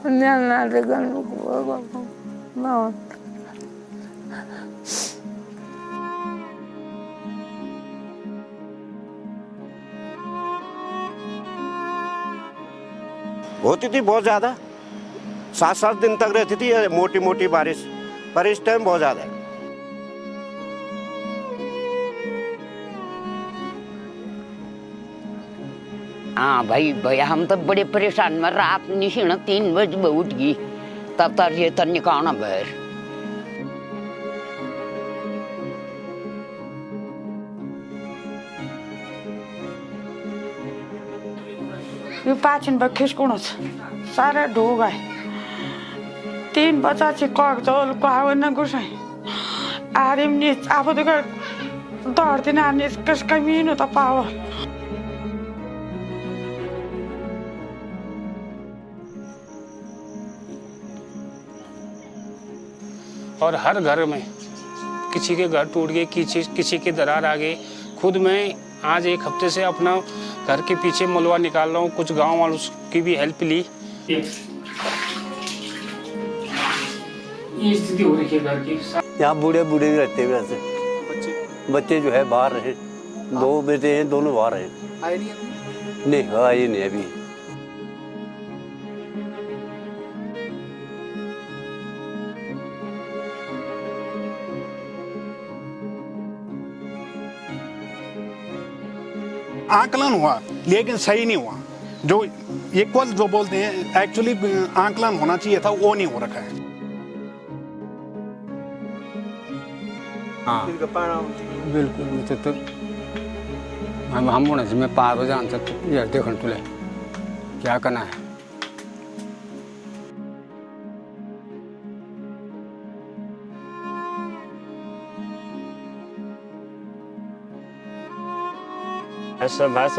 होती थी बहुत ज़्यादा, 7-7 दिन तक रहती थी मोटी मोटी बारिश, पर इस टाइम बहुत ज़्यादा है। हाँ भाई भैया, हम तो बड़े परेशान में, रात निशीन 3 बजे उठ गई, तब तक ये तो निकालना बाहर। ये पाचन बखिस कोण सारे डूब गए। 3 बच्चा कागजल कावन घुसाई आरिम नीच आप दौड़ती ना नीच कस कमीन होता पावर। और हर घर में किसी के घर टूट गए, किसी के दरार आ गई। खुद मैं आज 1 हफ्ते से अपना घर के पीछे मलबा निकाल रहा हूँ, कुछ गांव वालों की भी हेल्प ली। ये स्थिति हो रही है घर की। यहाँ बूढ़े बूढ़े भी रहते हैं वैसे, बच्चे जो है बाहर रहे, 2 बेटे हैं, दोनों बाहर हैं। आए नहीं आए नहीं अभी। आकलन हुआ लेकिन सही नहीं हुआ। जो इक्वल जो बोलते हैं एक्चुअली आकलन होना चाहिए था, वो नहीं हो रखा है। हाँ बिल्कुल, तो हम होने से मैं पार हो जान सकते यार, देखो तुले क्या करना है। ऐसा बस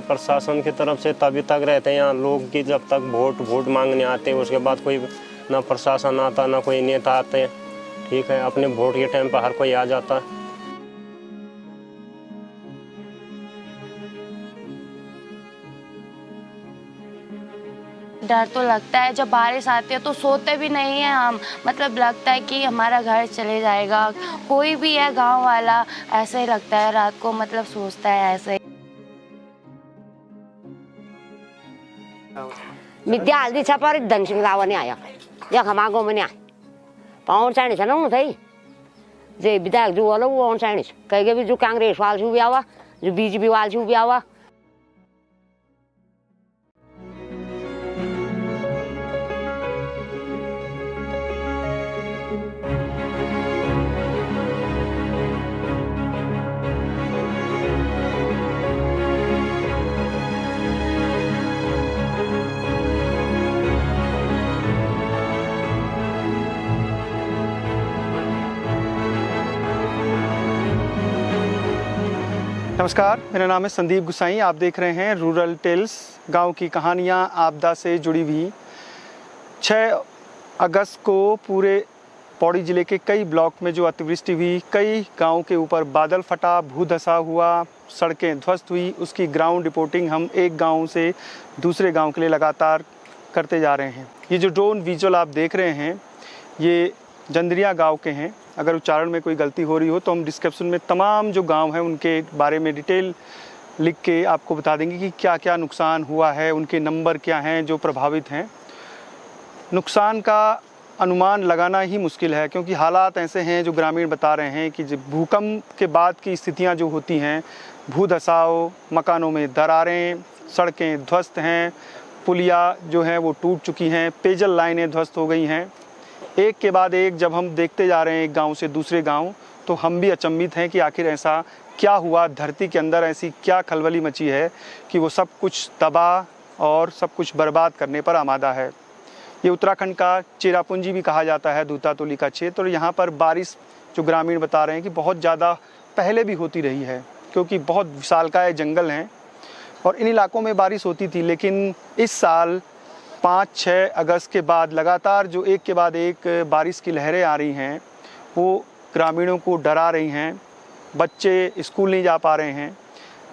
प्रशासन की तरफ से तभी तक रहते हैं यहाँ लोग कि जब तक वोट मांगने आते हैं, उसके बाद कोई ना प्रशासन आता ना कोई नेता आते हैं। ठीक है, अपने वोट के टाइम पर हर कोई आ जाता है। डर तो लगता है, जब बारिश आती है तो सोते भी नहीं है हम, मतलब लगता है कि हमारा घर चले जाएगा। कोई भी है गांव वाला ऐसे ही लगता है रात को, मतलब सोचता है ऐसे ही। विद्या हल्दी छापर धनसिंह गाँव आया या हमारा गाँव में आए पाउन चाइनीज ना हूँ थी जे विधायक जो वाला वो ऑन चाइनीज कहीं भी जो कांग्रेस वाल छू भी आवा, जो बीजेपी वाल छू भी आवा। नमस्कार, मेरा नाम है संदीप गुसाई। आप देख रहे हैं रूरल टेल्स, गांव की कहानियां आपदा से जुड़ी हुई। 6 अगस्त को पूरे पौड़ी ज़िले के कई ब्लॉक में जो अतिवृष्टि हुई, कई गांव के ऊपर बादल फटा, भूधसा हुआ, सड़कें ध्वस्त हुई, उसकी ग्राउंड रिपोर्टिंग हम एक गांव से दूसरे गांव के लिए लगातार करते जा रहे हैं। ये जो ड्रोन विजुअल आप देख रहे हैं ये जंदरिया गांव के हैं। अगर उच्चारण में कोई गलती हो रही हो तो हम डिस्क्रिप्शन में तमाम जो गांव हैं उनके बारे में डिटेल लिख के आपको बता देंगे कि क्या क्या नुकसान हुआ है, उनके नंबर क्या हैं जो प्रभावित हैं। नुकसान का अनुमान लगाना ही मुश्किल है क्योंकि हालात ऐसे हैं जो ग्रामीण बता रहे हैं कि जब भूकंप के बाद की स्थितियां जो होती हैं, भूधसाव, मकानों में दरारें, सड़कें ध्वस्त हैं, पुलिया जो हैं वो टूट चुकी हैं, पेयजल लाइनें ध्वस्त हो गई हैं। एक के बाद एक जब हम देखते जा रहे हैं एक गांव से दूसरे गांव, तो हम भी अचंभित हैं कि आखिर ऐसा क्या हुआ, धरती के अंदर ऐसी क्या खलबली मची है कि वो सब कुछ तबाह और सब कुछ बर्बाद करने पर आमादा है। ये उत्तराखंड का चेरापूंजी भी कहा जाता है, दूतातोली का क्षेत्र, और यहाँ पर बारिश जो ग्रामीण बता रहे हैं कि बहुत ज़्यादा पहले भी होती रही है क्योंकि बहुत विशालकाय जंगल हैं और इन इलाकों में बारिश होती थी। लेकिन इस साल 5-6 अगस्त के बाद लगातार जो एक के बाद एक बारिश की लहरें आ रही हैं वो ग्रामीणों को डरा रही हैं। बच्चे स्कूल नहीं जा पा रहे हैं,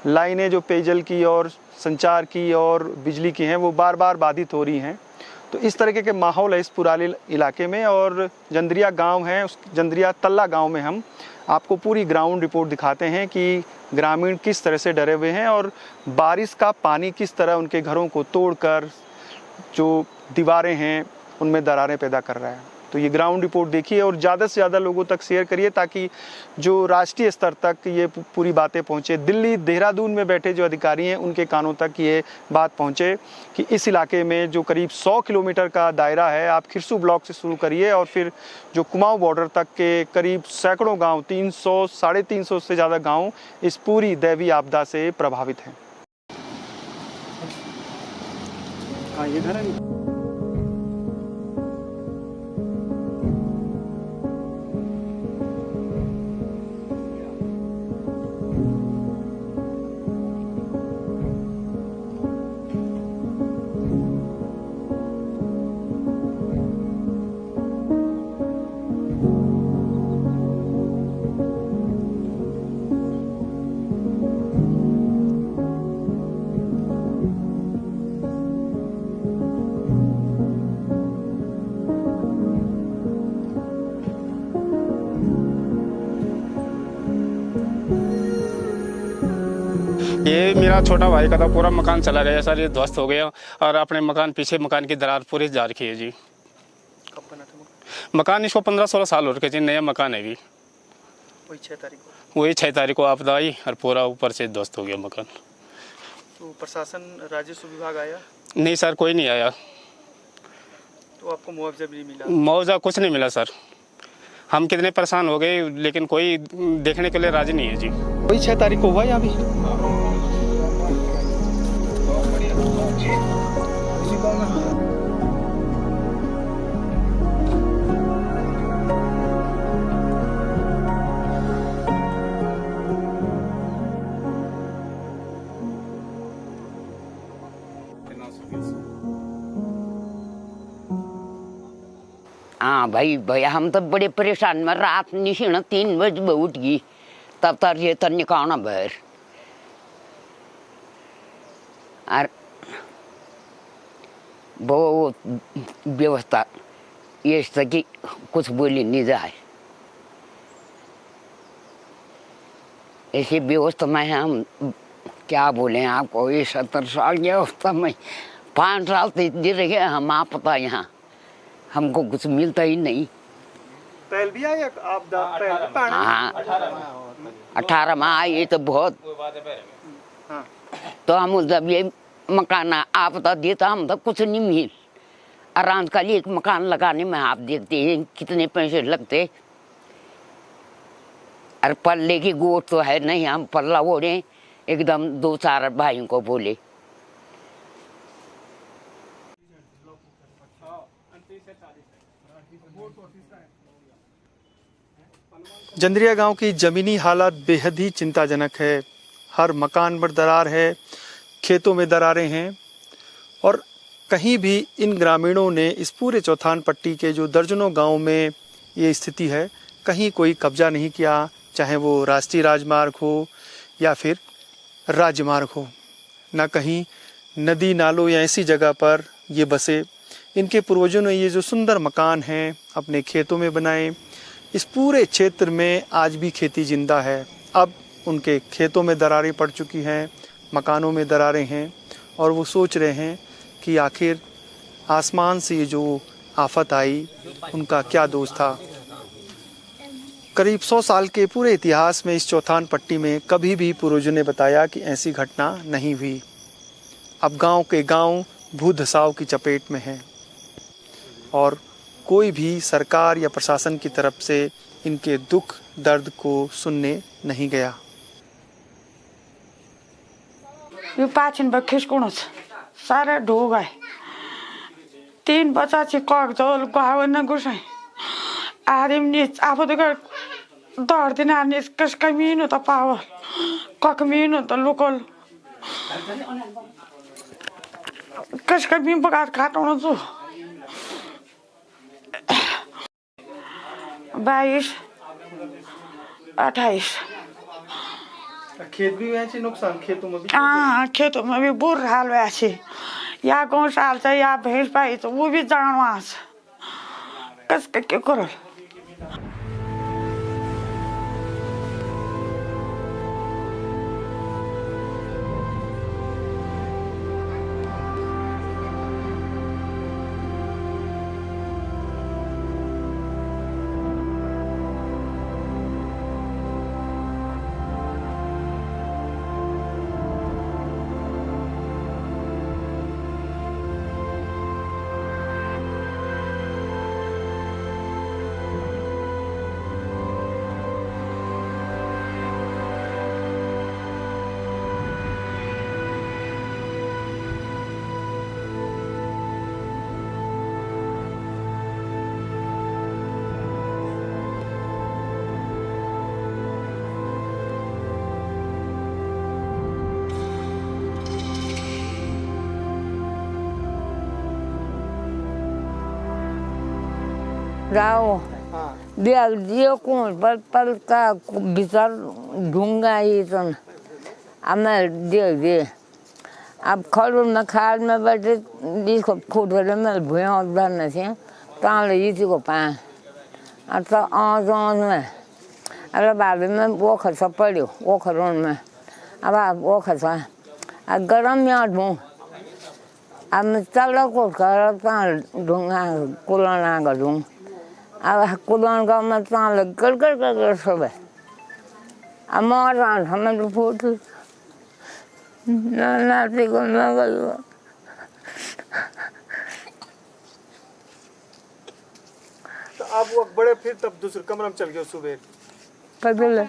लाइनें जो पेयजल की और संचार की और बिजली की हैं वो बार बार बाधित हो रही हैं। तो इस तरीके के माहौल है इस पुराले इलाके में। और जंदरिया गांव है, उस जंदरिया तल्ला गांव में हम आपको पूरी ग्राउंड रिपोर्ट दिखाते हैं कि ग्रामीण किस तरह से डरे हुए हैं और बारिश का पानी किस तरह उनके घरों को तोड़कर जो दीवारें हैं उनमें दरारें पैदा कर रहा है। तो ये ग्राउंड रिपोर्ट देखिए और ज़्यादा से ज़्यादा लोगों तक शेयर करिए ताकि जो राष्ट्रीय स्तर तक ये पूरी बातें पहुँचे। दिल्ली, देहरादून में बैठे जो अधिकारी हैं उनके कानों तक ये बात पहुँचे कि इस इलाके में जो करीब 100 किलोमीटर का दायरा है, आप खिरसू ब्लॉक से शुरू करिए और फिर जो कुमाऊं बॉर्डर तक के करीब सैकड़ों गाँव, 300 साढ़े 300 से ज़्यादा गाँव इस पूरी दैवीय आपदा से प्रभावित हैं। हाँ, ये घर है। ये मेरा छोटा भाई का था, पूरा मकान चला गया सर, ये ध्वस्त हो गया और अपने मकान पीछे मकान की दरार पूरी जा रखी है जी। कब बना था मकान? मकान इसको 15-16 साल हो रखे जी, नया मकान है भी। वही 6 तारीख को? वही 6 तारीख को आपदा आई और पूरा ऊपर से ध्वस्त हो गया मकान। तो प्रशासन, राजस्व विभाग आया? नहीं सर, कोई नहीं आया। तो आपको मुआवजा भी नहीं मिला? मुआवजा कुछ नहीं मिला सर, हम कितने परेशान हो गए लेकिन कोई देखने के लिए राजी नहीं है जी। वही 6 तारीख को हुआ यहाँ भी? हाँ भाई भैया, हम तो बड़े परेशान में, रात निशीन 3 बजे उठ गई तब तक ये तो निकालना बाहर। और वो व्यवस्था ये कि कुछ बोली नहीं जाए, ऐसी व्यवस्था में हम क्या बोले आपको। ये 70 साल की अवस्था में 5 साल से इतनी रहे हम, आप पता यहाँ हमको कुछ मिलता ही नहीं। पहल भी आई आपदा? हाँ, 18 में आई, ये तो बहुत। हाँ। तो हम जब ये मकान आपदा देता हम तो कुछ नहीं मिल। आराम का लिए एक मकान लगाने में आप देखते हैं कितने पैसे लगते। और पल्ले की गोट तो है नहीं, हम पल्ला ओढ़े एकदम 2-4 भाइयों को बोले। जंदरिया गांव की ज़मीनी हालत बेहद ही चिंताजनक है। हर मकान पर दरार है, खेतों में दरारें हैं और कहीं भी इन ग्रामीणों ने इस पूरे चौथान पट्टी के जो दर्जनों गांव में ये स्थिति है, कहीं कोई कब्जा नहीं किया, चाहे वो राष्ट्रीय राजमार्ग हो या फिर राजमार्ग हो। ना कहीं नदी नालों या ऐसी जगह पर ये बसे। इनके पूर्वजों ने ये जो सुंदर मकान हैं अपने खेतों में बनाए। इस पूरे क्षेत्र में आज भी खेती जिंदा है। अब उनके खेतों में दरारें पड़ चुकी हैं, मकानों में दरारें हैं और वो सोच रहे हैं कि आखिर आसमान से ये जो आफत आई उनका क्या दोष था। करीब 100 साल के पूरे इतिहास में इस चौथान पट्टी में कभी भी पूर्वजों ने बताया कि ऐसी घटना नहीं हुई। अब गांव के गांव भूधसाव की चपेट में हैं और कोई भी सरकार या प्रशासन की तरफ से इनके दुख दर्द को सुनने नहीं गया। यो पाछिन बा खिसकुणच सारा ढोग आहे 3 बच्चाची कागजल गावन गुसाय आरिमनीच आफोदगर दर्दिनानीच कसका मिनु त पावल कक मिनु त लोकल कसका मिन बगात काटौन छु 22 28 खेत भी हुए नुकसान, खेतों में भी? हाँ, खेतों में भी बुरा हाल हुआ है। या गौशाल छ या भैंस पाई छ वो भी जान वहाँ छ कसके के करो। गाँव दियो कुछ पल का भीतर ढूंगा ही तो हमें दे अब खड़ू में खाद में बैठे जिसको फूट रहे में भूया उधरने से ताल इसी को पाए अब तो आँच में अरे बाबी में वो खसा पड़ो वो खरोन में अब आप वो खसा अब गरम याद हूँ अब मैं चलो को कर ढूंगा कुलाना का ढूंग अब कुलान का मैं ताल कर कर कर कर सब है अब मारा हमें तो फूट ना को ना गलवा तो आप वो बड़े फिर तब दूसरे कमरे में चल गए सुबह पता ले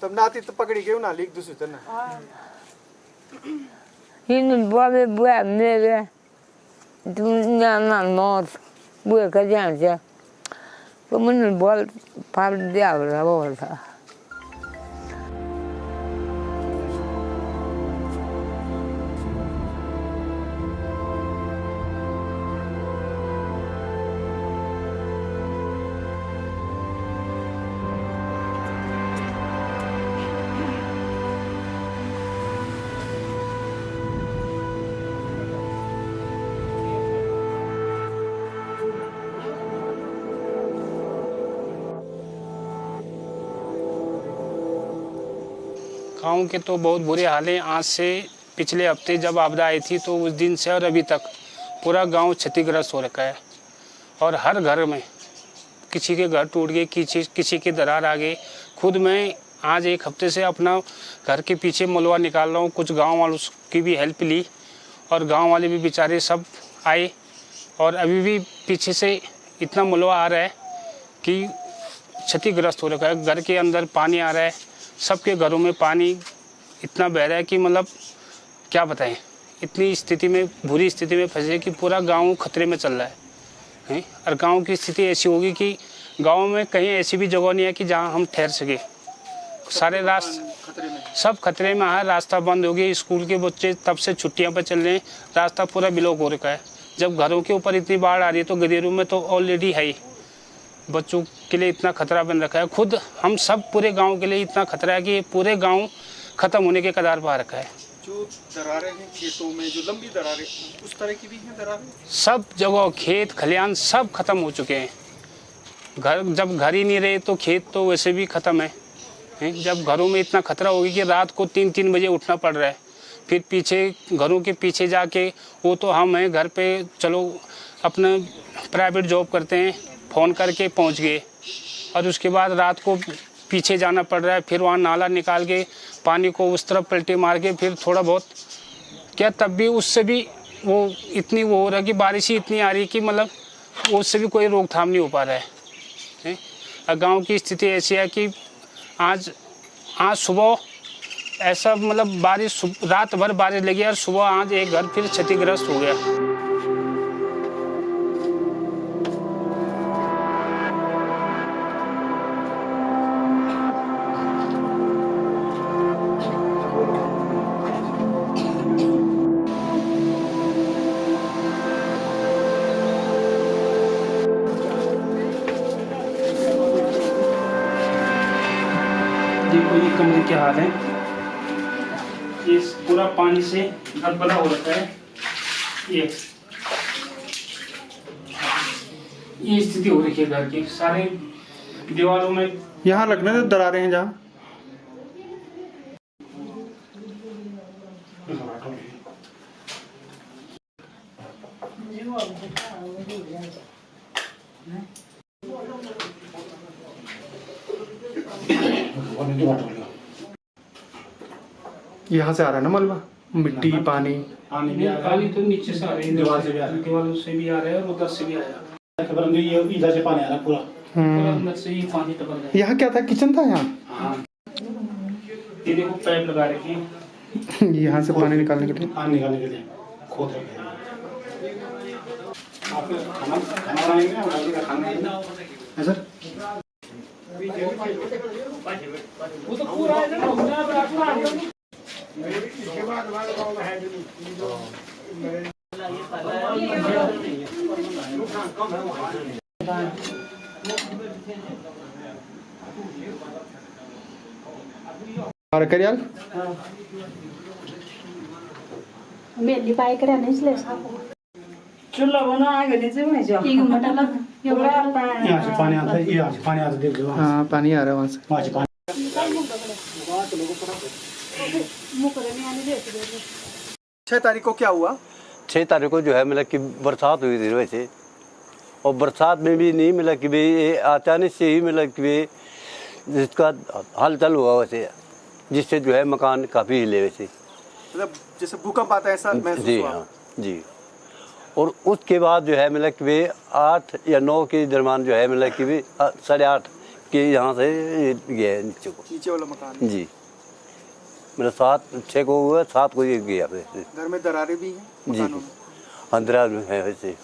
तब नाती तो पकड़ी गई ना लीक दूसरी तरह हिंद बाबे बुआ मेरे तुम ना नॉट बुआ का जान से तो मैंने बोल पार दिया वो था गाँव के तो बहुत बुरे हाल हैं। आज से पिछले हफ्ते जब आपदा आई थी तो उस दिन से और अभी तक पूरा गांव क्षतिग्रस्त हो रखा है और हर घर में किसी के घर टूट गए, किसी के दरार आ गए। खुद मैं आज एक हफ्ते से अपना घर के पीछे मलबा निकाल रहा हूँ। कुछ गांव वालों की भी हेल्प ली और गांव वाले भी बेचारे सब आए और अभी भी पीछे से इतना मलबा आ रहा है कि क्षतिग्रस्त हो रखा है। घर के अंदर पानी आ रहा है, सबके घरों में पानी इतना बह रहा है कि मतलब क्या बताएं। इतनी स्थिति में, बुरी स्थिति में फंसे कि पूरा गांव खतरे में चल रहा है। और गांव की स्थिति ऐसी होगी कि गांव में कहीं ऐसी भी जगह नहीं है कि जहां हम ठहर सके। सारे रास्ते सब खतरे में है। रास्ता बंद हो गया। स्कूल के बच्चे तब से छुट्टियां पर चल रहे हैं। रास्ता पूरा ब्लॉक हो रखा है। जब घरों के ऊपर इतनी बाढ़ आ रही है तो गदेरों में तो ऑलरेडी है ही। बच्चों के लिए इतना खतरा बन रखा है। खुद हम सब पूरे गांव के लिए इतना खतरा है कि पूरे गांव खत्म होने के कगार पर आ रखा है। जो दरारें हैं खेतों में, जो लंबी दरारें, उस तरह की भी हैं दरारें? सब जगह खेत खलियान सब खत्म हो चुके हैं। घर जब घर ही नहीं रहे तो खेत तो वैसे भी खत्म है। जब घरों में इतना खतरा होगी कि रात को 3-3 बजे उठना पड़ रहा है। फिर पीछे घरों के पीछे जाके वो तो हम हैं घर पे, चलो अपना प्राइवेट जॉब करते हैं, फ़ोन करके पहुंच गए और उसके बाद रात को पीछे जाना पड़ रहा है। फिर वहाँ नाला निकाल के पानी को उस तरफ पलटे मार के फिर थोड़ा बहुत क्या, तब भी उससे भी वो इतनी वो हो रहा है कि बारिश ही इतनी आ रही है कि मतलब उससे भी कोई रोकथाम नहीं हो पा रहा है। और गांव की स्थिति ऐसी है कि आज सुबह ऐसा मतलब बारिश, रात भर बारिश लगी और सुबह आज एक घर फिर क्षतिग्रस्त हो गया। देखो ये कमरे के हाल हैं। इस पूरा पानी से गदगदा हो रखा है। ये स्थिति हो रखी है घर की, सारे दीवारों में यहाँ लगने तो दरारें हैं जहाँ। यहाँ से आ रहा है ना मलबा, मिट्टी पानी पानी तो नीचे से आ रही है, दीवार से भी आ रहा है, दीवारों से भी आ रहा है और उधर से भी आया। ये इधर से पानी आ रहा है पूरा, अंदर से ही पानी टपक रहा है। यहाँ क्या था, किचन था यहाँ? हाँ, ये देखो पाइप लगा रखी है यहाँ से पानी निकालने के लिए, पानी निकालने के लिए खोद रखे हैं। आप खाना बनाएंगे, खाना सर वो तो पूरा है ना। करियाल मेली पाय करायलाच लय सापो चुल्हा बना आगे नीचे में जाओ एक मटाला यहाँ से पानी आता है, यहाँ से पानी आता है, देख लो। हाँ पानी आ रहा है वहाँ से। वहाँ से पानी 6 तारीख को क्या हुआ? 6 तारीख को जो है मतलब कि बरसात हुई थी वैसे, और बरसात में भी नहीं मिला कि भाई ये अचानक से ही मिला कि भाई जिसका हलचल हुआ वैसे, जिससे जो है मकान काफ़ी हिले वैसे, मतलब जैसे भूकंप आता है ऐसा महसूस जी हुआ? हाँ जी। और उसके बाद जो है मतलब कि भाई 8 या 9 के दरमियान जो है मतलब कि भाई 8:30 के यहाँ से गया नीचे को, नीचे वाला मकान जी। मतलब 7-6 को हुआ, 7 को ये गया वैसे। घर में दरारें भी हैं जी मकानों में? अंदर में है वैसे,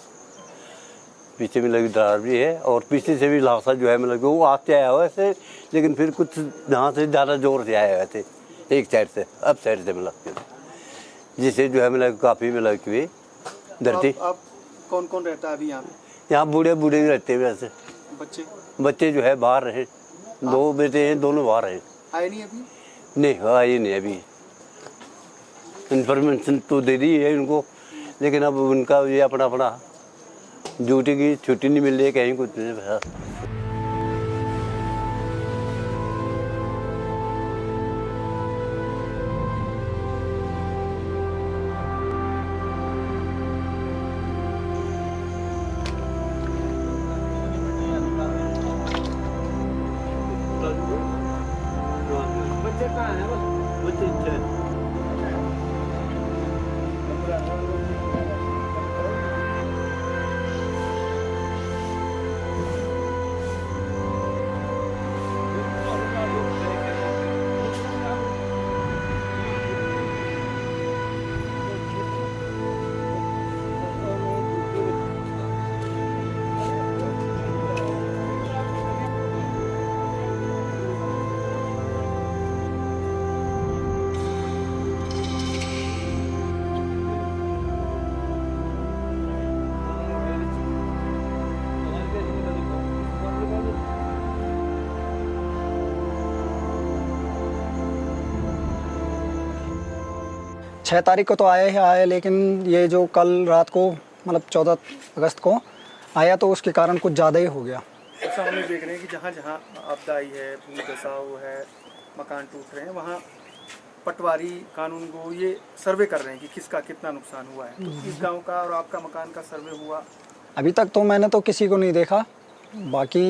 पीछे में लगी दरार भी है, और पीछे से भी लाशा जो है मतलब वो आते आया हुआ वैसे, लेकिन फिर कुछ यहाँ से ज़्यादा जोर से आया वैसे, एक साइड से अब साइड से मतलब, जिससे जो है मतलब काफ़ी मतलब कि धरती। अब कौन कौन रहता है अभी यहाँ पे? यहाँ बूढ़े बूढ़े भी रहते हैं वैसे, बच्चे जो है बाहर रहे, 2 बेटे हैं, दोनों बाहर हैं। आए नहीं अभी? नहीं आए नहीं अभी, इन्फॉर्मेशन तो दे दी है उनको, लेकिन अब उनका ये अपना अपना ड्यूटी की छुट्टी नहीं मिल रही है, कहीं कुछ नहीं। बच्चे कहाँ हैं? बच्चे छः तारीख को तो आया ही आया, लेकिन ये जो कल रात को मतलब 14 अगस्त को आया तो उसके कारण कुछ ज़्यादा ही हो गया। ऐसा हम लोग देख रहे हैं कि जहाँ जहाँ आपदा आई है, भूमि धसाव है, मकान टूट रहे हैं, वहाँ पटवारी कानून को ये सर्वे कर रहे हैं कि किसका कितना नुकसान हुआ है। तो इस गांव का और आपका मकान का सर्वे हुआ? अभी तक तो मैंने तो किसी को नहीं देखा, बाकी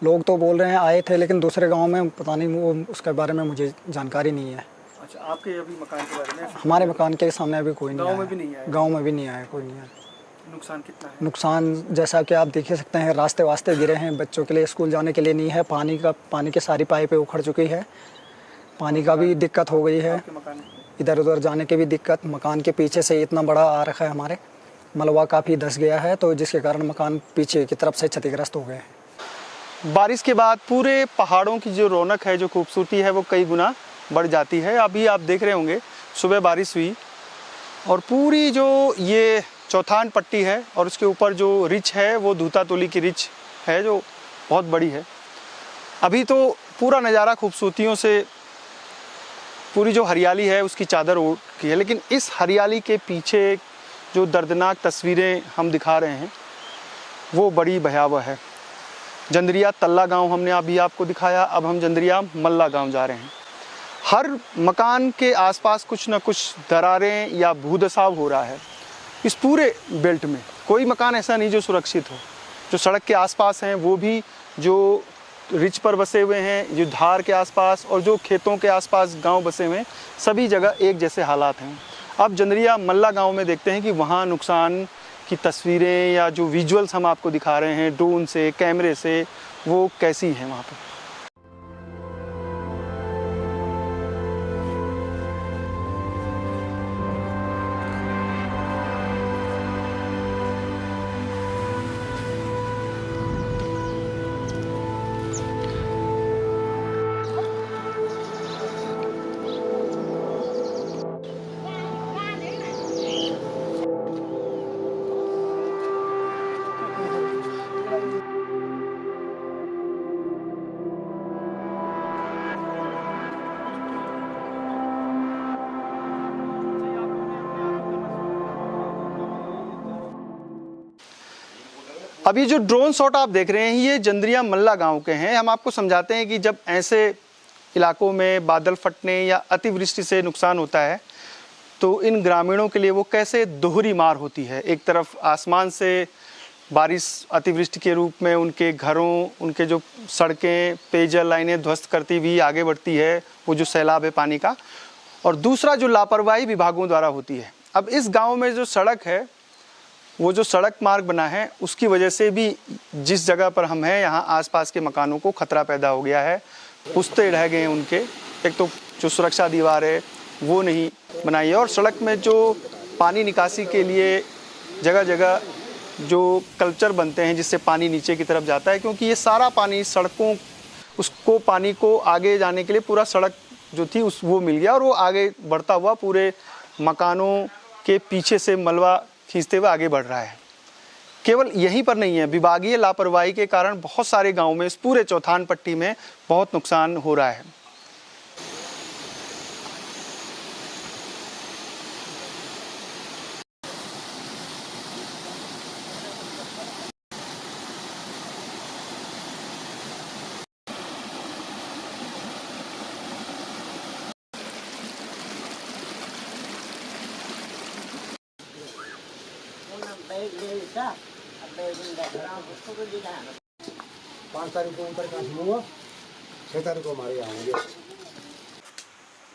लोग तो बोल रहे हैं आए थे, लेकिन दूसरे गाँव में पता नहीं, वो उसके बारे में मुझे जानकारी नहीं है। अच्छा, आपके अभी मकान के बारे में? हमारे मकान के सामने अभी कोई नहीं, गांव में भी नहीं आया? गांव में भी नहीं आया, कोई नहीं आया। नुकसान कितना है? नुकसान जैसा कि आप देख सकते हैं, रास्ते वास्ते गिरे हैं, बच्चों के लिए स्कूल जाने के लिए नहीं है, पानी की सारी पाइपें उखड़ चुकी है, पानी का भी दिक्कत हो गई है, इधर उधर जाने की भी दिक्कत। मकान के पीछे से इतना बड़ा आ रखा है, हमारे मलबा काफ़ी धस गया है, तो जिसके कारण मकान पीछे की तरफ से क्षतिग्रस्त हो गए हैं। बारिश के बाद पूरे पहाड़ों की जो रौनक है, जो खूबसूरती है, वो कई गुना बढ़ जाती है। अभी आप देख रहे होंगे सुबह बारिश हुई और पूरी जो ये चौथान पट्टी है और उसके ऊपर जो रिच है वो धूतातोली की रिच है, जो बहुत बड़ी है। अभी तो पूरा नज़ारा खूबसूरतियों से पूरी जो हरियाली है उसकी चादर ओढ़ की है, लेकिन इस हरियाली के पीछे जो दर्दनाक तस्वीरें हम दिखा रहे हैं वो बड़ी भयावह है। जंदरिया तल्ला गांव हमने अभी आपको दिखाया, अब हम जंदरिया मल्ला गांव जा रहे हैं। हर मकान के आसपास कुछ न कुछ दरारें या भूदसाव हो रहा है। इस पूरे बेल्ट में कोई मकान ऐसा नहीं जो सुरक्षित हो। जो सड़क के आसपास हैं वो भी, जो रिच पर बसे हुए हैं, जो धार के आसपास और जो खेतों के आसपास गांव बसे हुए हैं, सभी जगह एक जैसे हालात हैं। अब जंदरिया मल्ला गांव में देखते हैं कि वहाँ नुकसान की तस्वीरें या जो विजुअल्स हम आपको दिखा रहे हैं ड्रोन से, कैमरे से, वो कैसी हैं वहाँ पर। अभी जो ड्रोन शॉट आप देख रहे हैं ये जंदरिया मल्ला गांव के हैं। हम आपको समझाते हैं कि जब ऐसे इलाकों में बादल फटने या अतिवृष्टि से नुकसान होता है तो इन ग्रामीणों के लिए वो कैसे दोहरी मार होती है। एक तरफ आसमान से बारिश अतिवृष्टि के रूप में उनके घरों, उनके जो सड़कें, पेयजल लाइनें ध्वस्त करती हुई आगे बढ़ती है, वो जो सैलाब है पानी का, और दूसरा जो लापरवाही विभागों द्वारा होती है। अब इस गाँव में जो सड़क है, वो जो सड़क मार्ग बना है, उसकी वजह से भी जिस जगह पर हम हैं यहाँ आसपास के मकानों को खतरा पैदा हो गया है। पुश्ते ढह गए हैं उनके। एक तो जो सुरक्षा दीवार है वो नहीं बनाई है, और सड़क में जो पानी निकासी के लिए जगह जगह जो कल्चर बनते हैं जिससे पानी नीचे की तरफ जाता है, क्योंकि ये सारा पानी सड़कों, उसको पानी को आगे जाने के लिए पूरा सड़क जो थी वो मिल गया और वो आगे बढ़ता हुआ पूरे मकानों के पीछे से मलबा खींचते हुए आगे बढ़ रहा है। केवल यहीं पर नहीं है, विभागीय लापरवाही के कारण बहुत सारे गांव में, इस पूरे चौथान पट्टी में बहुत नुकसान हो रहा है।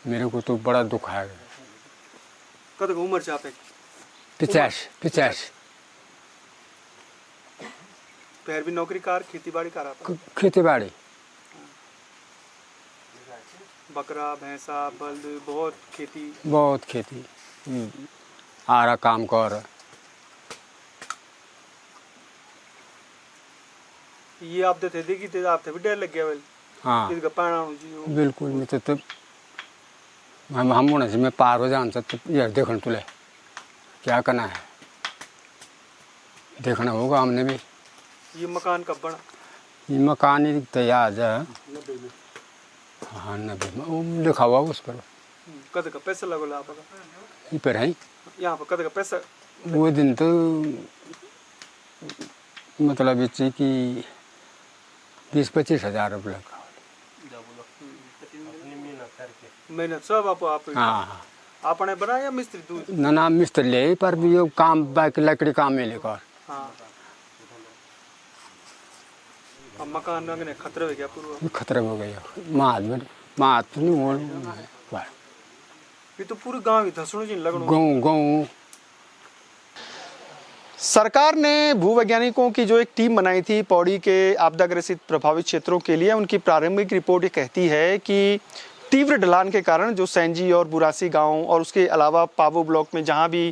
मेरे को तो बड़ा दुख है। कद उम्र चापे 50 पैर भी नौकरी कार, खेती बाड़ी कर रहा। खेती बाड़ी, बकरा, भैंसा, बल्द, बहुत खेती आ रहा काम कर। ये आप थे देखी थे, आप थे भी डर लग गया वेल। हाँ जी बिल्कुल। मैं तो हम होने से मैं पार हो जान तो यार देखने तुले क्या करना है, देखना होगा हमने भी। ये मकान कब बना? ये मकान ही तैयार है। हाँ 90 में वो लिखा हुआ उस पर। कद का पैसा लगोला आपका? ये पर है यहाँ पर कद का पैसा? वो दिन तो मतलब इच्छी कि 20-25 हज़ार रुपये का मेहनत सब आप हाँ आपने बनाया मिस्त्री दूध? ना मिस्त्री ले, पर भी ये काम बाकी लकड़ी काम में लेकर। हाँ। अब मकान ने खतरे हो गया पूरा? खतरे हो गया। मात तो नहीं हो। ये तो पूरे गांव ही धसणों जी लगणों। गाँव सरकार ने भूवैज्ञानिकों की जो एक टीम बनाई थी पौड़ी के आपदाग्रसित प्रभावित क्षेत्रों के लिए, उनकी प्रारंभिक रिपोर्ट ये कहती है कि तीव्र ढलान के कारण जो सैंजी और बुरासी गांव और उसके अलावा पावो ब्लॉक में जहां भी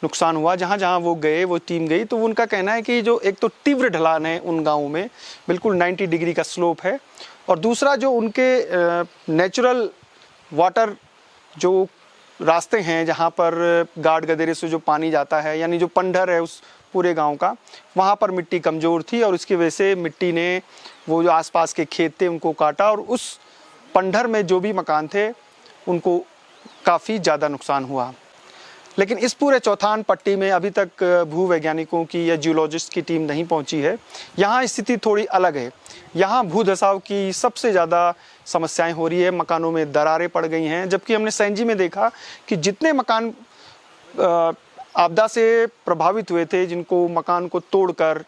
नुकसान हुआ, जहां जहां वो गए, वो टीम गई, तो उनका कहना है कि जो एक तो तीव्र ढलान है उन गाँवों में, बिल्कुल 90 डिग्री का स्लोप है, और दूसरा जो उनके नेचुरल वाटर जो रास्ते हैं जहाँ पर गाड गदेरे से जो पानी जाता है, यानी जो पंडर है उस पूरे गांव का, वहाँ पर मिट्टी कमज़ोर थी और इसकी वजह से मिट्टी ने वो जो आसपास के खेत थे उनको काटा और उस पंडर में जो भी मकान थे उनको काफ़ी ज़्यादा नुकसान हुआ। लेकिन इस पूरे चौथान पट्टी में अभी तक भूवैज्ञानिकों की या जियोलॉजिस्ट की टीम नहीं पहुंची है। यहाँ स्थिति थोड़ी अलग है। यहाँ भू धसाव की सबसे ज़्यादा समस्याएं हो रही है, मकानों में दरारें पड़ गई हैं। जबकि हमने सैंजी में देखा कि जितने मकान आपदा से प्रभावित हुए थे, जिनको मकान को तोड़कर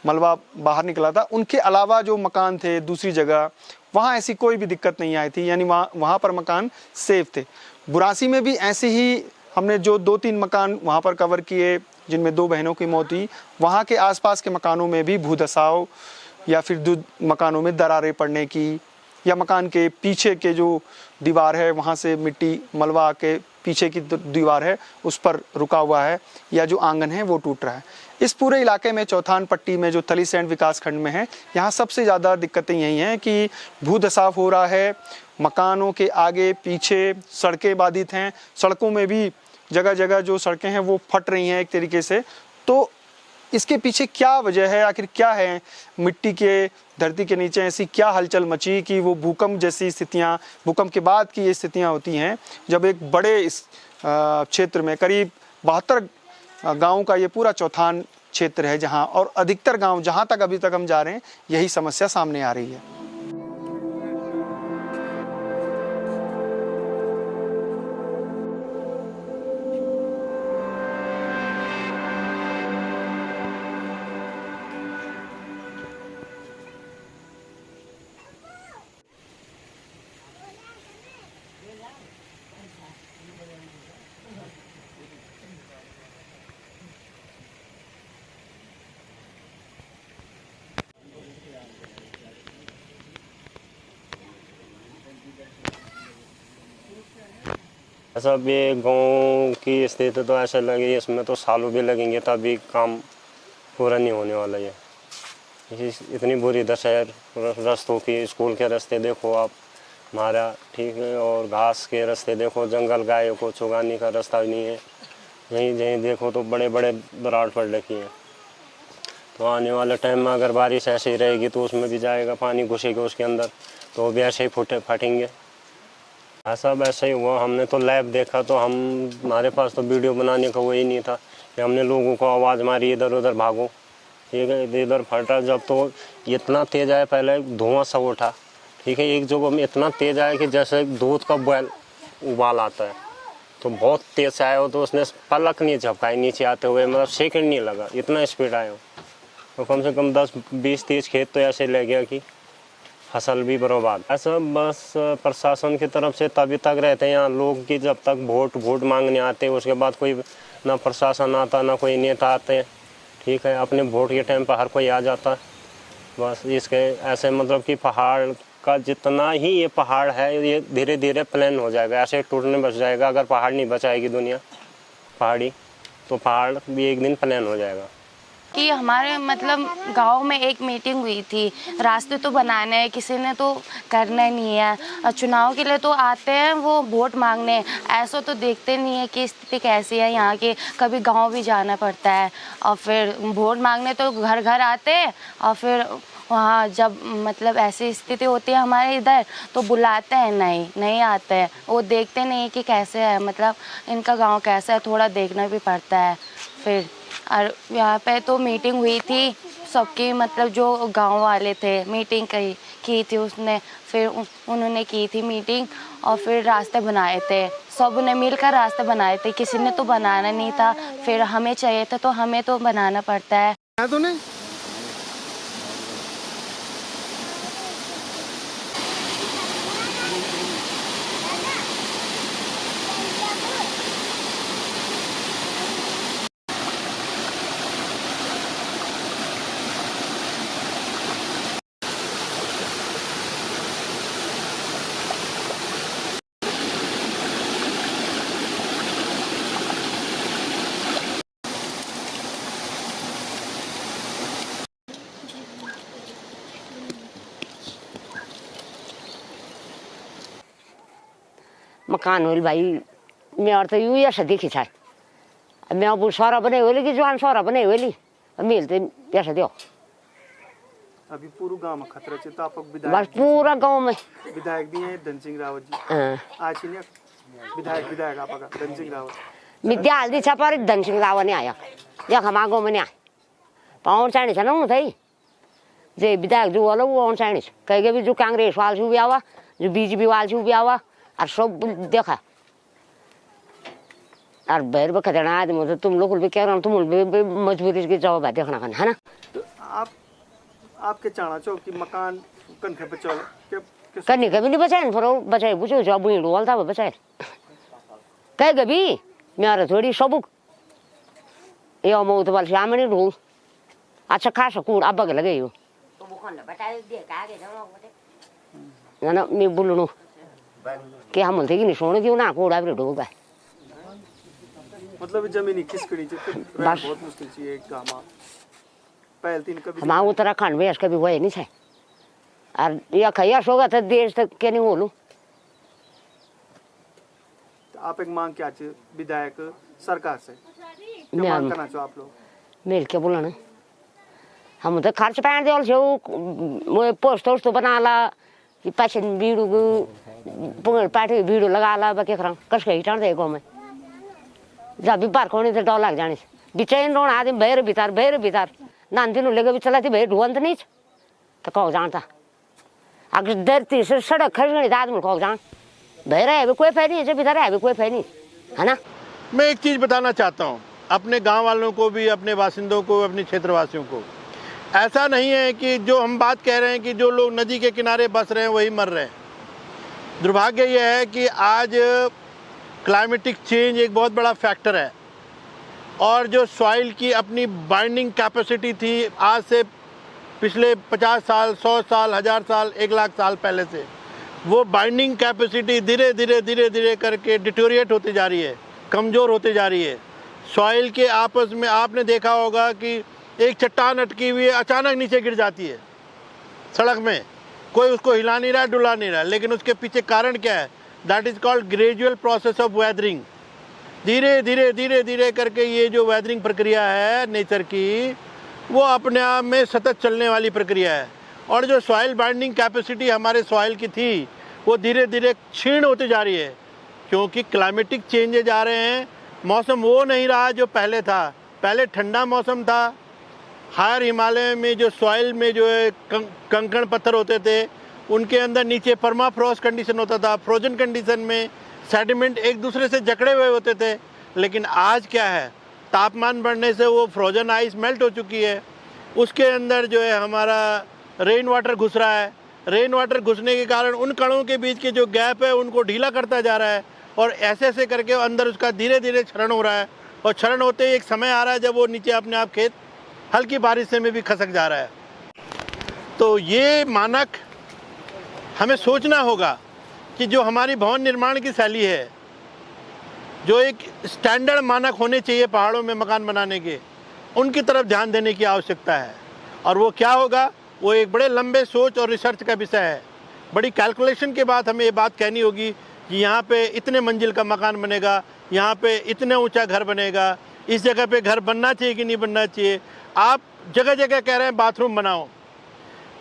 मलबा बाहर निकला था, उनके अलावा जो मकान थे दूसरी जगह, वहाँ ऐसी कोई भी दिक्कत नहीं आई थी, यानी वहाँ पर मकान सेफ थे। बुरासी में भी ऐसे ही हमने जो 2-3 मकान वहाँ पर कवर किए, जिनमें 2 बहनों की मौत हुई, वहाँ के आसपास के मकानों में भी भूधसाव या फिर मकानों में दरारें पड़ने की, या मकान के पीछे के जो दीवार है वहाँ से मिट्टी मलबा के पीछे की दीवार है उस पर रुका हुआ है, या जो आंगन है वो टूट रहा है। इस पूरे इलाके में चौथान पट्टी में जो थलीसैंड विकास खंड में है, यहाँ सबसे ज़्यादा दिक्कतें यही हैं कि भूधसाव हो रहा है, मकानों के आगे पीछे सड़कें बाधित हैं, सड़कों में भी जगह जगह जो सड़कें हैं वो फट रही हैं एक तरीके से। तो इसके पीछे क्या वजह है, आखिर क्या है? मिट्टी के धरती के नीचे ऐसी क्या हलचल मची कि वो भूकंप जैसी स्थितियाँ, भूकंप के बाद की ये स्थितियाँ होती हैं, जब एक बड़े इस क्षेत्र में करीब 72 गाँव का ये पूरा चौथान क्षेत्र है, जहाँ और अधिकतर गाँव जहाँ तक अभी तक हम जा रहे हैं यही समस्या सामने आ रही है। सब ये गांव की स्थिति तो ऐसे लगी, इसमें तो सालों भी लगेंगे तभी काम पूरा नहीं होने वाला है। इतनी बुरी दशा है रास्तों की। स्कूल के रास्ते देखो आप हमारा, ठीक है, और घास के रास्ते देखो, जंगल गायों को चुगाने का रास्ता भी नहीं है। यहीं यहीं देखो तो बड़े बड़े दरार पड़ रखी हैं। तो आने वाले टाइम में अगर बारिश ऐसे ही रहेगी तो उसमें भी जाएगा, पानी घुसेगा उसके अंदर, तो भी ऐसे ही फटेंगे। ऐसा वैसा ही हुआ। हमने तो लैब देखा, तो हमारे पास तो वीडियो बनाने का वही नहीं था कि हमने लोगों को आवाज़ मारी इधर उधर भागो, ठीक है, इधर फटा। जब तो इतना तेज़ आया, पहले धुआं सा उठा, ठीक है, एक जगह में इतना तेज़ आया कि जैसे दूध का उबाल आता है, तो बहुत तेज़ आया हो। तो उसने पलक नहीं झपकाई नीचे आते हुए, मतलब सेकंड नहीं लगा, इतना स्पीड आया हो। तो कम से कम 10-20-30 खेत तो ऐसे ले गया कि फसल भी बर्बाद। ऐसा बस प्रशासन की तरफ से तभी तक रहते हैं यहाँ लोग कि जब तक वोट मांगने आते हैं, उसके बाद कोई ना प्रशासन आता ना कोई नेता आते, ठीक है। अपने वोट के टाइम पर हर कोई आ जाता। बस इसके ऐसे मतलब कि पहाड़ का जितना ही ये पहाड़ है, ये धीरे धीरे प्लान हो जाएगा, ऐसे टूटने बच जाएगा। अगर पहाड़ नहीं बचाएगी दुनिया पहाड़ी, तो पहाड़ भी एक दिन प्लान हो जाएगा। कि हमारे मतलब गांव में एक मीटिंग हुई थी, रास्ते तो बनाने हैं, किसी ने तो करना नहीं है। चुनाव के लिए तो आते हैं वो वोट मांगने, ऐसा तो देखते नहीं है कि स्थिति कैसी है यहाँ की। कभी गांव भी जाना पड़ता है और फिर वोट मांगने तो घर घर आते हैं, और फिर वहाँ जब मतलब ऐसी स्थिति होती है हमारे इधर तो बुलाते हैं, नहीं आते हैं। वो देखते नहीं कि कैसे है, मतलब इनका गाँव कैसा है, थोड़ा देखना भी पड़ता है। फिर और यहाँ पे तो मीटिंग हुई थी सबकी, मतलब जो गांव वाले थे मीटिंग की थी उसने, फिर उन्होंने की थी मीटिंग और फिर रास्ते बनाए थे, सब ने मिलकर रास्ते बनाए थे। किसी ने तो बनाना नहीं था, फिर हमें चाहिए था तो हमें तो बनाना पड़ता है। तो नहीं मकान होल भाई, मैं और तो यूँ या सदी खिंचाए, मैं अब सारा बने हुए कि जवान सारा बने हुए मिलते या सदी हो। अभी पूरा गांव में खतरा चलता, आप बस पूरा गांव में विधायक भी हैं धन सिंह रावत जी, आज विधायक आपका धन सिंह रावत मिद्या हाल्दी छ पर धन सिंह रावत नहीं आया या खमागो में नहीं आया पाउन चाहिए ना हूँ थी जे विधायक जो वाला वो आउन चाहिए कहीं भी जो कांग्रेस वाल भी आवा जो बीजेपी वाल भी आवा और सब देखा और बैर बखतना आदमी तो तुम लोग भी कह रहे हो तुम भी मजबूरी की जवाब देखना है ना। तो आपके चाहना चाहो कि मकान कन पे बचाओ कहीं कभी नहीं बचाए फिर बचाए पूछो जब बुढ़ी डोल था बचाए कह कभी मेरा थोड़ी सबुक ये मौत वाल से आमनी ढूंढ अच्छा खासा कूड़ अब बग लगे हो ना मैं बोलूँ कि हम बोलते कि नहीं सोने क्यों ना कूड़ा भी ढूंढ पाए मतलब जमीनी खिसकड़ी बहुत मुश्किल चाहिए एक गामा पहल तीन कभी हमारा उत्तराखंड में कभी हुआ नहीं है और या खैया होगा तो देश तक क्या नहीं बोलूं। आप एक मांग क्या चाहिए विधायक सरकार से क्या मांग करना चाहो आप लोग मिल के बोला ना हम तो खर्च पैन दे वो पोस्ट वोस्ट बना ला पैसे बीड़ू पुंगड़ पाटे बीड़ू लगा ला बाकी खरा कस के हिटान दे गाँव में जब भी बार खोने तो डर लग जाने बिचैन रोन आदमी भैर भीतर नान दिन लेके भी चला थी भैर ढुअंत नहीं तो कहो जानता अगर धरती से सड़क खड़ गई तो आदमी कहो जान भैर है भी कोई फै नहीं जब इधर है भी कोई फै नहीं है ना। मैं एक चीज़ बताना चाहता हूँ अपने गांव वालों को भी अपने बासिंदों को अपने क्षेत्रवासियों को ऐसा नहीं है कि जो हम बात कह रहे हैं कि जो लोग नदी के किनारे बस रहे हैं वही मर रहे हैं। दुर्भाग्य यह है कि आज क्लाइमेटिक चेंज एक बहुत बड़ा फैक्टर है और जो सॉइल की अपनी बाइंडिंग कैपेसिटी थी आज से पिछले 50 साल 100 साल 1000 साल 1 लाख साल पहले से वो बाइंडिंग कैपेसिटी धीरे धीरे करके डिटोरिएट होती जा रही है कमज़ोर होती जा रही है। सॉइल के आपस में आपने देखा होगा कि एक चट्टान अटकी हुई है अचानक नीचे गिर जाती है सड़क में कोई उसको हिला नहीं रहा डुला नहीं रहा लेकिन उसके पीछे कारण क्या है that is called gradual process of weathering. धीरे धीरे करके ये जो वेदरिंग प्रक्रिया है नेचर की वो अपने आप में सतत चलने वाली प्रक्रिया है और जो सॉइल बाइंडिंग कैपेसिटी हमारे सॉइल की थी वो धीरे धीरे क्षीण होती जा रही है क्योंकि क्लाइमेटिक चेंजेज आ रहे हैं। मौसम वो नहीं रहा जो पहले था। पहले ठंडा मौसम था हायर हिमालय में जो सॉइल में जो है कंकड़ पत्थर होते थे उनके अंदर नीचे परमाफ्रॉस्ट कंडीशन होता था फ्रोजन कंडीशन में सेडिमेंट एक दूसरे से जकड़े हुए होते थे। लेकिन आज क्या है तापमान बढ़ने से वो फ्रोजन आइस मेल्ट हो चुकी है उसके अंदर जो है हमारा रेन वाटर घुस रहा है। रेन वाटर घुसने के कारण उन कणों के बीच के जो गैप है उनको ढीला करता जा रहा है और ऐसे करके अंदर उसका धीरे धीरे क्षरण हो रहा है और क्षरण होते ही एक समय आ रहा है जब वो नीचे अपने आप खेत हल्की बारिश से में भी खसक जा रहा है। तो ये मानक हमें सोचना होगा कि जो हमारी भवन निर्माण की शैली है जो एक स्टैंडर्ड मानक होने चाहिए पहाड़ों में मकान बनाने के उनकी तरफ ध्यान देने की आवश्यकता है। और वो क्या होगा वो एक बड़े लंबे सोच और रिसर्च का विषय है। बड़ी कैलकुलेशन के बाद हमें ये बात कहनी होगी कि यहाँ पे इतने मंजिल का मकान बनेगा यहाँ पे इतने ऊंचा घर बनेगा इस जगह पे घर बनना चाहिए कि नहीं बनना चाहिए। आप जगह जगह कह रहे हैं बाथरूम बनाओ।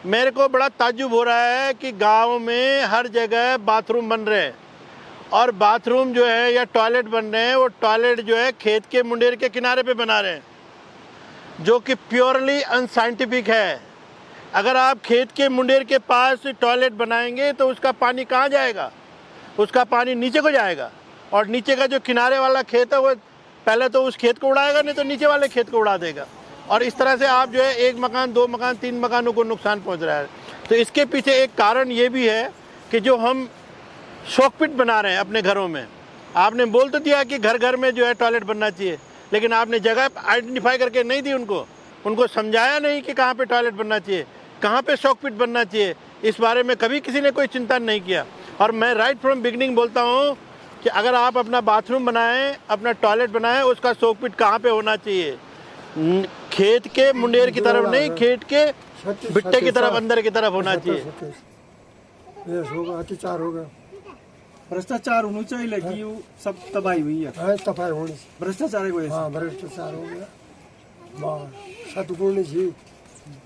मेरे को बड़ा ताज्जुब हो रहा है कि गांव में हर जगह बाथरूम बन रहे हैं और बाथरूम जो है या टॉयलेट बन रहे हैं वो टॉयलेट जो है खेत के मुंडेर के किनारे पे बना रहे हैं जो कि प्योरली अनसाइंटिफिक है। अगर आप खेत के मुंडेर के पास टॉयलेट बनाएंगे तो उसका पानी कहाँ जाएगा उसका पानी नीचे को जाएगा और नीचे का जो किनारे वाला खेत है वो पहले तो उस खेत को उड़ाएगा नहीं तो नीचे वाले खेत को उड़ा देगा और इस तरह से आप जो है 1 मकान 2 मकान 3 मकानों को नुकसान पहुंच रहा है। तो इसके पीछे एक कारण ये भी है कि जो हम शौकपिट बना रहे हैं अपने घरों में। आपने बोल तो दिया कि घर घर में जो है टॉयलेट बनना चाहिए लेकिन आपने जगह आइडेंटिफाई करके नहीं दी उनको समझाया नहीं कि कहाँ पे टॉयलेट बनना चाहिए कहाँ पे शौकपिट बनना चाहिए। इस बारे में कभी किसी ने कोई चिंता नहीं किया। और मैं राइट फ्रॉम बिगनिंग बोलता हूँ कि अगर आप अपना बाथरूम बनाएं अपना टॉयलेट बनाएं उसका शौकपिट कहाँ पे होना चाहिए खेत के मुंडेर की तरफ नहीं खेत के बिट्टे की तरफ अंदर की तरफ होना चाहिए। अत्याचार होगा भ्रष्टाचार होना चाहिए लगी सब तबाही हुई है तबाही होनी भ्रष्टाचार हाँ भ्रष्टाचार हो गया सदगुण जी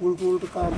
उल्ट काम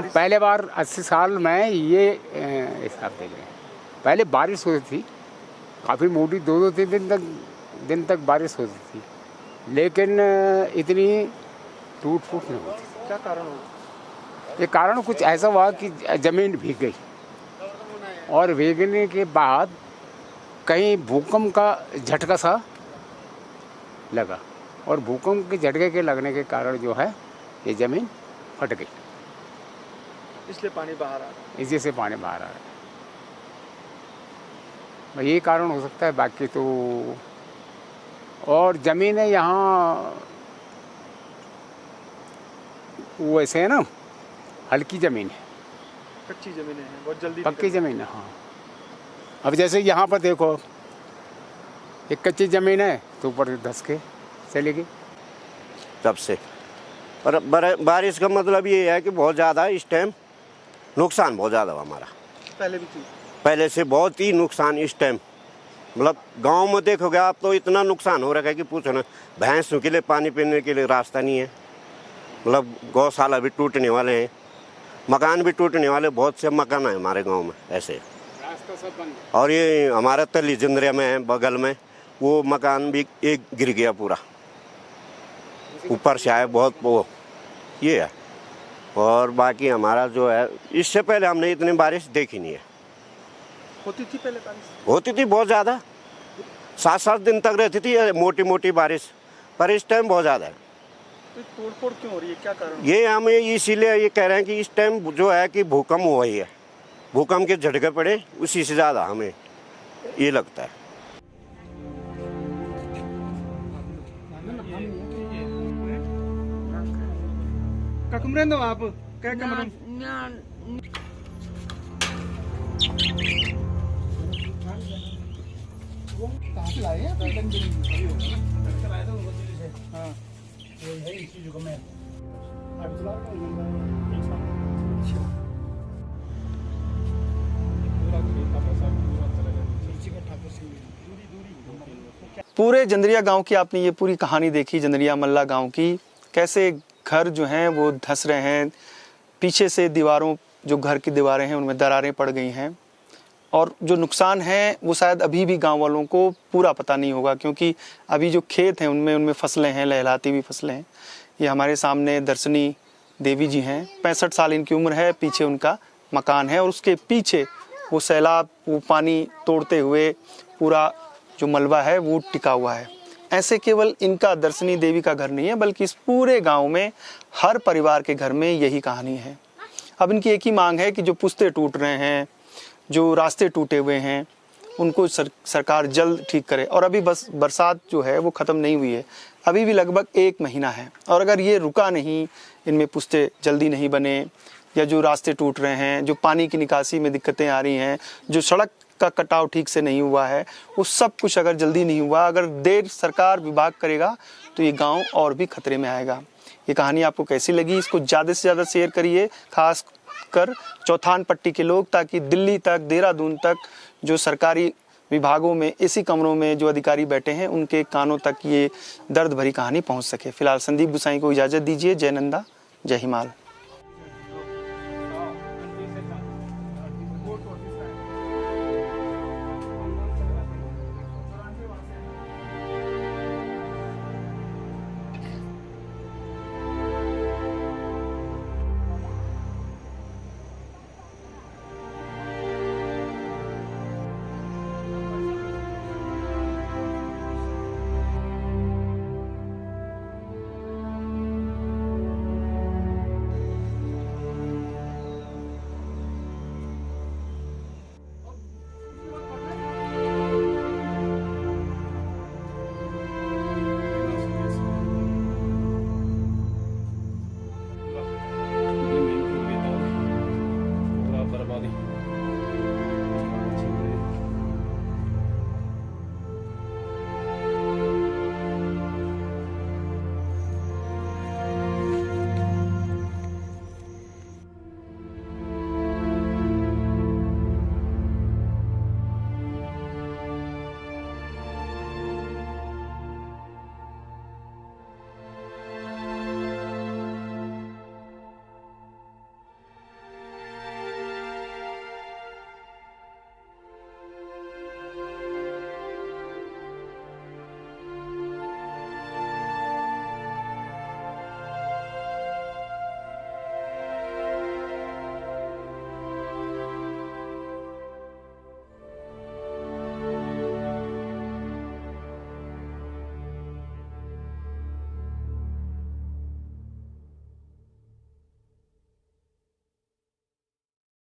हम पहले बार 80 साल में ये हिसाब देख रहे हैं। पहले बारिश होती थी काफ़ी मोटी, 2-3 दिन तक बारिश होती थी, लेकिन इतनी टूट फूट नहीं होती। क्या कारण होगा? ये कारण कुछ ऐसा हुआ कि ज़मीन भीग गई और भीगने के बाद कहीं भूकंप का झटका सा लगा और भूकंप के झटके के लगने के कारण जो है ये ज़मीन फट गई, इसलिए पानी बाहर आ रहा है। इसी से पानी बाहर आ रहा है। ये कारण हो सकता है, बाकी तो और ज़मीनें यहाँ वो ऐसे है ना, हल्की ज़मीन है, कच्ची ज़मीनें हैं, बहुत जल्दी पक्की ज़मीन है। हाँ, अब जैसे यहाँ पर देखो एक कच्ची ज़मीन है तो ऊपर धस के चलेगी। तब से पर बारिश का मतलब ये है कि बहुत ज़्यादा इस टाइम नुकसान बहुत ज़्यादा हुआ हमारा। पहले भी थी, पहले से बहुत ही नुकसान इस टाइम, मतलब गांव में देखोगे आप तो इतना नुकसान हो रखा है कि पूछो ना। भैंसों के लिए पानी पीने के लिए रास्ता नहीं है, मतलब गौशाला भी टूटने वाले हैं, मकान भी टूटने वाले, बहुत से मकान हैं हमारे गांव में ऐसे। रास्ता सब बंद। और ये हमारा तली जिंदरिया में है बगल में, वो मकान भी एक गिर गया पूरा, ऊपर से आया बहुत वो ये है। और बाकी हमारा जो है इससे पहले हमने इतनी बारिश देखी नहीं है। होती थी पहले बारिश? होती थी बहुत ज़्यादा, 7-7 दिन तक रहती थी मोटी मोटी बारिश, पर इस टाइम बहुत ज़्यादा है। तो तोड़ फोड़ क्यों हो रही है, क्या कारण? ये हमें इसीलिए ये कह रहे हैं कि इस टाइम जो है कि भूकंप हुआ ही है, भूकंप के झटके पड़े, उसी से ज़्यादा हमें ये लगता है। कमरे आप क्या कमरे? पूरे जंदरिया गांव की आपने ये पूरी कहानी देखी, जंदरिया मल्ला गांव की, कैसे घर जो हैं वो धंस रहे हैं, पीछे से दीवारों, जो घर की दीवारें हैं उनमें दरारें पड़ गई हैं, और जो नुकसान है वो शायद अभी भी गांव वालों को पूरा पता नहीं होगा, क्योंकि अभी जो खेत हैं उनमें फसलें हैं, लहलहाती हुई फसलें हैं। ये हमारे सामने दर्शनी देवी जी हैं, 65 साल इनकी उम्र है, पीछे उनका मकान है और उसके पीछे वो सैलाब, वो पानी तोड़ते हुए पूरा जो मलबा है वो टिका हुआ है। ऐसे केवल इनका दर्शनी देवी का घर नहीं है, बल्कि इस पूरे गांव में हर परिवार के घर में यही कहानी है। अब इनकी एक ही मांग है कि जो पुश्ते टूट रहे हैं, जो रास्ते टूटे हुए हैं, उनको सरकार जल्द ठीक करे। और अभी बस बरसात जो है वो ख़त्म नहीं हुई है, अभी भी लगभग 1 महीना है, और अगर ये रुका नहीं, इनमें पुश्ते जल्दी नहीं बने, या जो रास्ते टूट रहे हैं, जो पानी की निकासी में दिक्कतें आ रही हैं, जो सड़क का कटाव ठीक से नहीं हुआ है, वो सब कुछ अगर जल्दी नहीं हुआ, अगर देर सरकार विभाग करेगा तो ये गांव और भी खतरे में आएगा। ये कहानी आपको कैसी लगी, इसको ज़्यादा से ज़्यादा शेयर करिए, खास कर चौथान पट्टी के लोग, ताकि दिल्ली तक, देहरादून तक जो सरकारी विभागों में, इसी कमरों में जो अधिकारी बैठे हैं, उनके कानों तक ये दर्द भरी कहानी पहुंच सके। फिलहाल संदीप गुसाई को इजाज़त दीजिए। जय नंदा, जय हिमाल।